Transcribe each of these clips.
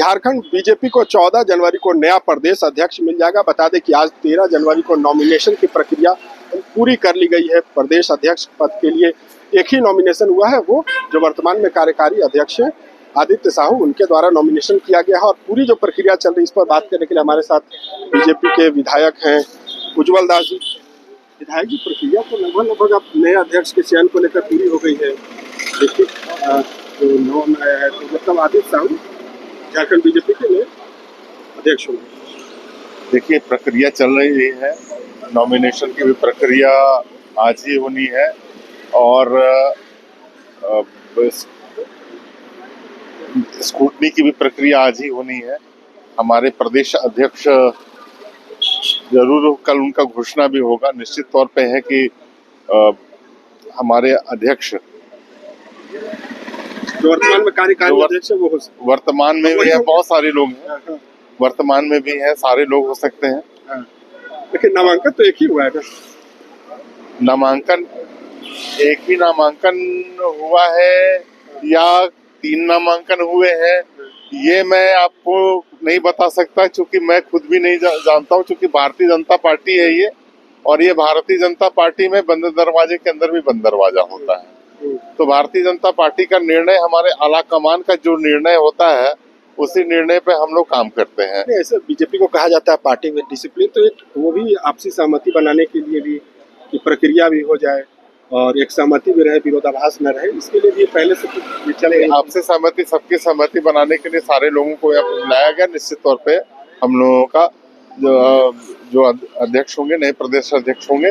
Jharkhand BJP को 14 जनवरी को नया प्रदेश अध्यक्ष मिल जाएगा। बता दें कि आज 13 जनवरी को नॉमिनेशन की प्रक्रिया पूरी कर ली गई है। प्रदेश अध्यक्ष पद के लिए एक ही नॉमिनेशन हुआ है, वो जो वर्तमान में कार्यकारी अध्यक्ष हैं आदित्य साहू, उनके द्वारा नॉमिनेशन किया गया है। और पूरी जो प्रक्रिया चल रही है इस पर बात करने के लिए हमारे साथ बीजेपी के विधायक हैं उज्जवल दास जी। विधायक जी, प्रक्रिया तो लगभग अब नए अध्यक्ष के चयन को लेकर पूरी हो गई है। देखिए जो नाम आया है तो मतलब आदित्य साहू झारखंड बीजेपी के लिए अध्यक्ष होंगे। देखिए, प्रक्रिया चल रही है, नॉमिनेशन की भी प्रक्रिया आज ही होनी है और स्क्रूटनी की भी प्रक्रिया आज ही होनी है। हमारे प्रदेश अध्यक्ष जरूर कल उनका घोषणा भी होगा। निश्चित तौर पे है कि हमारे अध्यक्ष जो वर्तमान में कार्यकारी अध्यक्ष है वो वर्तमान में भी है, बहुत सारे लोग हैं, वर्तमान में भी हैं, सारे लोग हो सकते हैं। लेकिन नामांकन तो एक ही हुआ है ना? नामांकन एक ही नामांकन हुआ है या 3 नामांकन हुए हैं, ये मैं आपको नहीं बता सकता, क्योंकि मैं खुद भी नहीं जानता हूँ। क्योंकि भारतीय जनता पार्टी है ये, और ये भारतीय जनता पार्टी में बंद दरवाजे के अंदर भी बंद दरवाजा होता है। तो भारतीय जनता पार्टी का निर्णय, हमारे आला कमान का जो निर्णय होता है, उसी निर्णय पे हम लोग काम करते हैं। ऐसे बीजेपी को कहा जाता है पार्टी में डिसिप्लिन, तो एक वो भी आपसी सहमति बनाने के लिए भी कि प्रक्रिया भी हो जाए और एक सहमति भी रहे, विरोधाभास न रहे, इसके लिए भी पहले से चले। आपसे सहमति, सबकी सहमति बनाने के लिए सारे लोगों को यहाँ बुलाया गया। निश्चित तौर पे हम लोगों का जो अध्यक्ष होंगे, नए प्रदेश अध्यक्ष होंगे,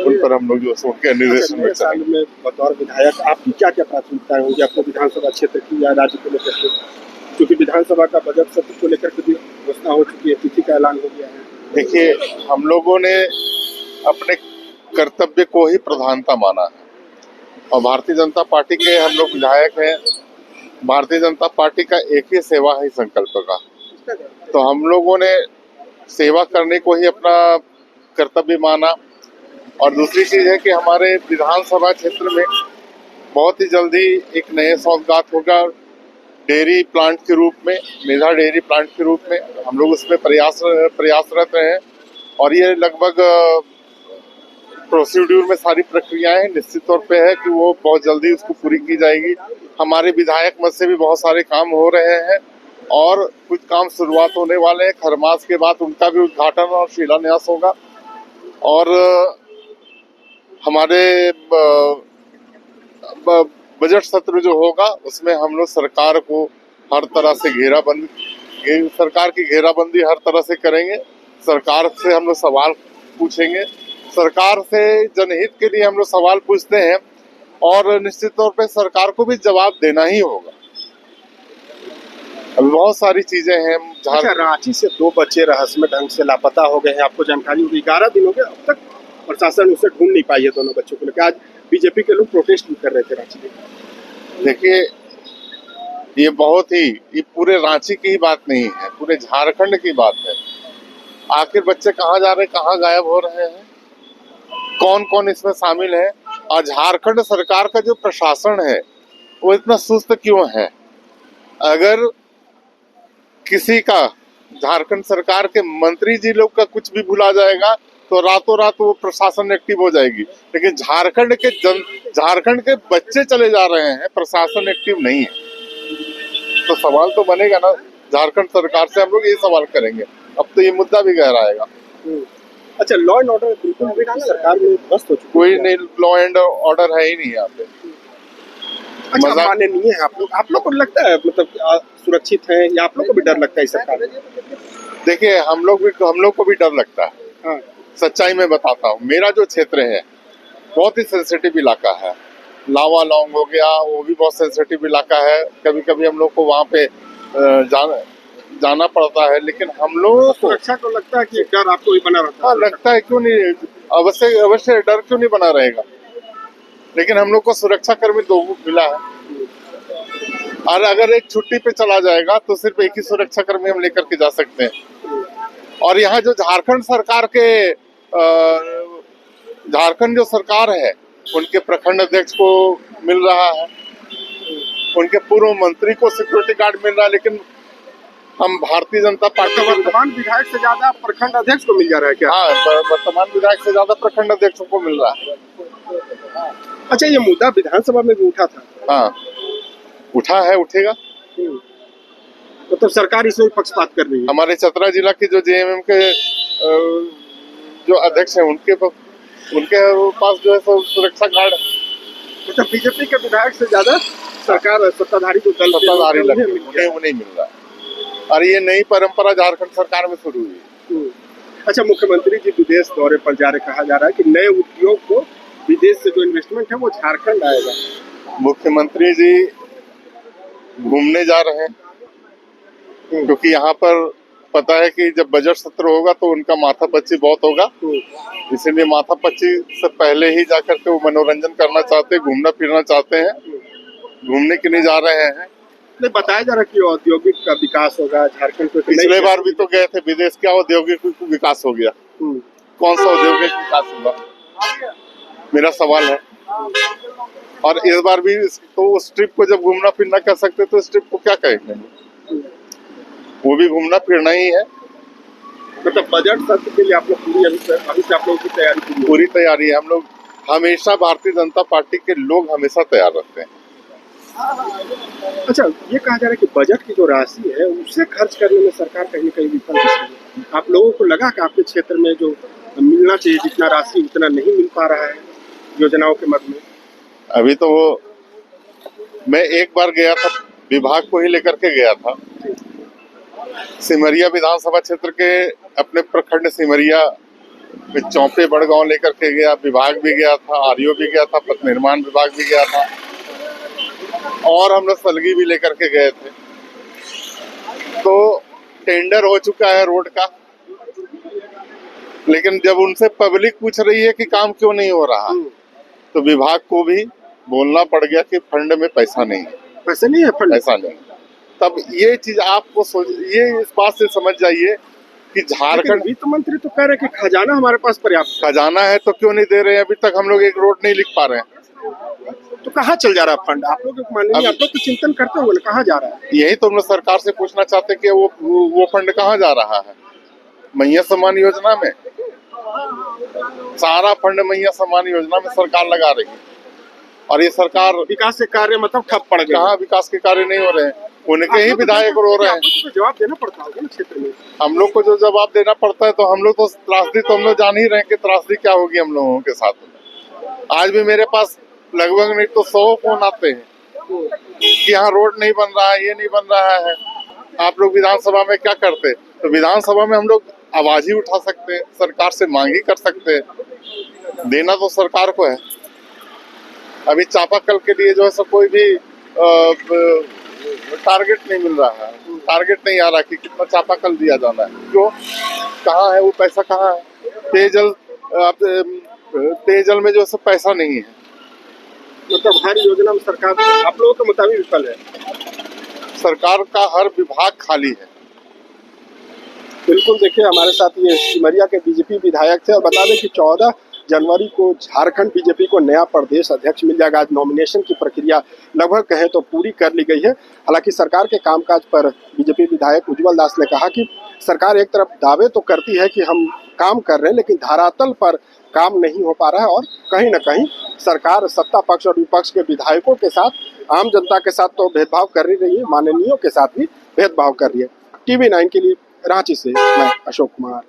उन पर हम लोग जो उनके निर्देशन में साल में बतौर विधायक आपकी क्या क्या प्राथमिकताएं होंगी आपको विधानसभा क्षेत्र की या राज्य को लेकर के? क्योंकि विधानसभा का बजट सत्र को लेकर के भी घोषणा हो चुकी है, तिथि का ऐलान हो गया है। देखिए, हम लोगों ने अपने कर्तव्य को ही प्रधानता माना है और भारतीय जनता पार्टी के हम लोग विधायक हैं। भारतीय जनता पार्टी का एक ही सेवा है संकल्प का, तो हम लोगों ने सेवा करने को ही अपना कर्तव्य माना। और दूसरी चीज है कि हमारे विधानसभा क्षेत्र में बहुत ही जल्दी एक नए सौगात होगा, डेयरी प्लांट के रूप में, मेधा डेयरी प्लांट के रूप में हम लोग उसमें प्रयासरत हैं। और ये लगभग प्रोसीड्यूर में सारी प्रक्रियाएं निश्चित तौर पे है कि वो बहुत जल्दी उसको पूरी की जाएगी। हमारे विधायक मद से भी बहुत सारे काम हो रहे हैं और कुछ काम शुरुआत होने वाले हैं। खरमास के बाद उनका भी उद्घाटन और शिलान्यास होगा। और हमारे बजट सत्र जो होगा उसमें हम लोग सरकार को हर तरह से सरकार की घेराबंदी हर तरह से करेंगे। सरकार से हम लोग सवाल पूछेंगे, सरकार से जनहित के लिए हम लोग सवाल पूछते हैं और निश्चित तौर पे सरकार को भी जवाब देना ही होगा। अभी बहुत सारी चीजें हैं। रांची से 2 बच्चे रहस्यमय ढंग से लापता हो गए हैं, आपको जानकारी होगी। 11 दिन हो गए, अब तक प्रशासन उसे ढूंढ नहीं पाई है दोनों बच्चों को लेकर। आज बीजेपी के लोग प्रोटेस्ट भी कर रहे थे रांची में। देखिए, ये पूरे रांची की ही बात नहीं है, पूरे झारखंड की बात है। आखिर बच्चे कहाँ जा रहे हैं, कहाँ गायब हो रहे हैं, कौन कौन इसमें शामिल है? और झारखंड सरकार का जो प्रशासन है वो इतना सुस्त क्यों है? अगर किसी का, झारखंड सरकार के मंत्री जी लोग का कुछ भी भुला जाएगा तो रातों रात वो प्रशासन एक्टिव हो जाएगी। लेकिन झारखंड के बच्चे चले जा रहे हैं, प्रशासन एक्टिव नहीं है। तो सवाल तो बनेगा ना, झारखंड सरकार से हम लोग ये सवाल करेंगे। अब तो ये मुद्दा भी गहरा आएगा। अच्छा, लॉ एंड ऑर्डर बिल्कुल भी सरकार में ध्वस्त हो चुकी है। कोई नहीं, लॉ एंड ऑर्डर है ही नहीं यहाँ पे। अच्छा, माननीय है आप लोग को लगता है मतलब सुरक्षित है या आप लोग को भी डर लगता है सरकार? देखिए, हम लोग को भी डर लगता है। हाँ। सच्चाई में बताता हूँ, मेरा जो क्षेत्र है बहुत ही सेंसिटिव इलाका है। लावा लौंग हो गया, वो भी बहुत सेंसिटिव इलाका है। कभी कभी हम लोग को वहाँ पे जाना पड़ता है, लेकिन हम लोगों को सुरक्षा को लगता है कि डर आपको भी बना रहता है। हाँ, लगता है, क्यों नहीं, अवश्य डर क्यों नहीं बना रहेगा। लेकिन हम लोग को सुरक्षा कर्मी 2 मिला है, और अगर एक छुट्टी पे चला जाएगा तो सिर्फ एक ही सुरक्षा कर्मी हम लेकर के जा सकते हैं। और यहाँ जो झारखंड जो सरकार है, उनके प्रखंड अध्यक्ष को मिल रहा है। उनके पूर्व मंत्री को सिक्योरिटी गार्ड मिल रहा है, लेकिन हम भारतीय जनता पार्टी तो वर्तमान विधायक से ज्यादा प्रखंड अध्यक्ष को मिल जा रहा है क्या? हाँ, वर्तमान विधायक से ज्यादा प्रखंड अध्यक्षों को मिल रहा है। अच्छा, ये मुद्दा विधानसभा में भी उठा था। हाँ, उठा है, उठेगा। तो सरकार इसमें पक्षपात कर रही है। हमारे चतरा जिला की जो जेएमएम के जो अध्यक्ष हैं उनके पास जो है सुरक्षा गार्ड, मतलब बीजेपी के विधायक से ज्यादा सरकार सत्ताधारी जो दल सत्ताधारी उन्हें मिल रहा है। और ये नई परंपरा झारखंड सरकार में शुरू हुई। अच्छा, मुख्यमंत्री जी विदेश दौरे पर जा रहे, कहा जा रहा है कि नए उद्योग को विदेश से जो इन्वेस्टमेंट है वो झारखंड आएगा। मुख्यमंत्री जी घूमने जा रहे हैं, क्योंकि यहाँ पर पता है कि जब बजट सत्र होगा तो उनका माथापच्ची बहुत होगा, इसीलिए माथापच्ची से पहले ही जाकर के वो मनोरंजन करना चाहते हैं, घूमना फिरना चाहते हैं, घूमने के लिए जा रहे हैं। नहीं, बताया जा रहा है कि औद्योगिक का विकास होगा झारखंड को। पिछले बार भी तो गए थे विदेश, क्या औद्योगिक विकास हो गया? कौन सा औद्योगिक विकास हुआ, मेरा सवाल है। और इस बार भी तो उस ट्रिप को जब घूमना फिरना कर सकते तो इस ट्रिप को क्या कहेंगे? वो भी घूमना फिरना ही है। मतलब बजट सत्र के लिए आप लोग अभी से आप लोगों की तैयारी? पूरी तैयारी है। हम लोग हमेशा, भारतीय जनता पार्टी के लोग हमेशा तैयार रहते हैं। अच्छा, ये कहा जा रहा है कि बजट की जो राशि है उससे खर्च करने में सरकार कहीं न कहीं विफल है। आप लोगों को लगा कि आपके क्षेत्र में जो मिलना चाहिए जितना राशि उतना नहीं मिल पा रहा है योजनाओं के मद में? अभी तो मैं एक बार गया था, विभाग को ही लेकर के गया था, सिमरिया विधानसभा क्षेत्र के अपने प्रखंड सिमरिया में चौपे बड़गांव लेकर के गया, विभाग भी गया था, आरईओ भी गया था, पथ निर्माण विभाग भी गया था, और हम लोग सलगी भी लेकर के गए थे। तो टेंडर हो चुका है रोड का, लेकिन जब उनसे पब्लिक पूछ रही है कि काम क्यों नहीं हो रहा, तो विभाग को भी बोलना पड़ गया कि फंड में पैसा नहीं है। पैसा नहीं है, फंड पैसा नहीं। तब ये चीज आपको ये इस बात से समझ जाइए कि झारखंड वित्त मंत्री तो कह रहे हैं कि खजाना हमारे पास पर्याप्त खजाना है, तो क्यों नहीं दे रहे हैं? अभी तक हम लोग एक रोड नहीं लिख पा रहे हैं। तो कहाँ चल जा रहा है फंड? आप लोग माननीय, आप लोग तो चिंतन करते हो ना, कहाँ जा रहा है? यही तो हम लोग सरकार से पूछना चाहते हैं कि वो फंड कहाँ जा रहा है। मैया सम्मान योजना में सारा फंड मैया सम्मान योजना में सरकार लगा रही है, और ये सरकार विकास के कार्य मतलब ठप पड़ गए। कहाँ विकास के कार्य नहीं हो रहे हैं, उनके ही विधायक रो रहे हैं। तो जवाब देना पड़ता होगा ना क्षेत्र में। हम लोग को जो जवाब देना पड़ता है, तो हम लोग तो त्रासदी तो हम लोग जान ही रहे हैं कि त्रासदी क्या होगी हम लोगों के साथ। आज भी मेरे पास लगभग नहीं तो 100 फोन आते हैं कि यहाँ रोड नहीं बन रहा है, ये नहीं बन रहा है, आप लोग विधानसभा में क्या करते? तो विधानसभा में हम लोग आवाज ही उठा सकते हैं, सरकार से मांग ही कर सकते हैं, देना तो सरकार को है। अभी चापाकल के लिए जो है सो कोई भी टारगेट नहीं मिल रहा है, टारगेट नहीं आ रहा कि कितना चापाकल दिया जाना है, क्यों, कहाँ है वो पैसा, कहाँ है? पेयजल में जो है पैसा नहीं है। मतलब हर योजना में सरकार आप लोगों के मुताबिक विफल है। सरकार का हर विभाग खाली है। बिल्कुल, देखिए हमारे साथ ये सिमरिया के बीजेपी विधायक थे, और बता दें कि 14 जनवरी को झारखंड बीजेपी को नया प्रदेश अध्यक्ष मिल जाएगा। आज नॉमिनेशन की प्रक्रिया लगभग कहें तो पूरी कर ली गई है। हालांकि सरकार के कामकाज पर बीजेपी विधायक उज्जवल दास ने कहा कि सरकार एक तरफ दावे तो करती है कि हम काम कर रहे हैं, लेकिन धरातल पर काम नहीं हो पा रहा है, और कहीं ना कहीं सरकार सत्ता पक्ष और विपक्ष के विधायकों के साथ, आम जनता के साथ तो भेदभाव कर ही रही है, माननीयों के साथ भी भेदभाव कर रही है। TV9 के लिए रांची से मैं अशोक कुमार।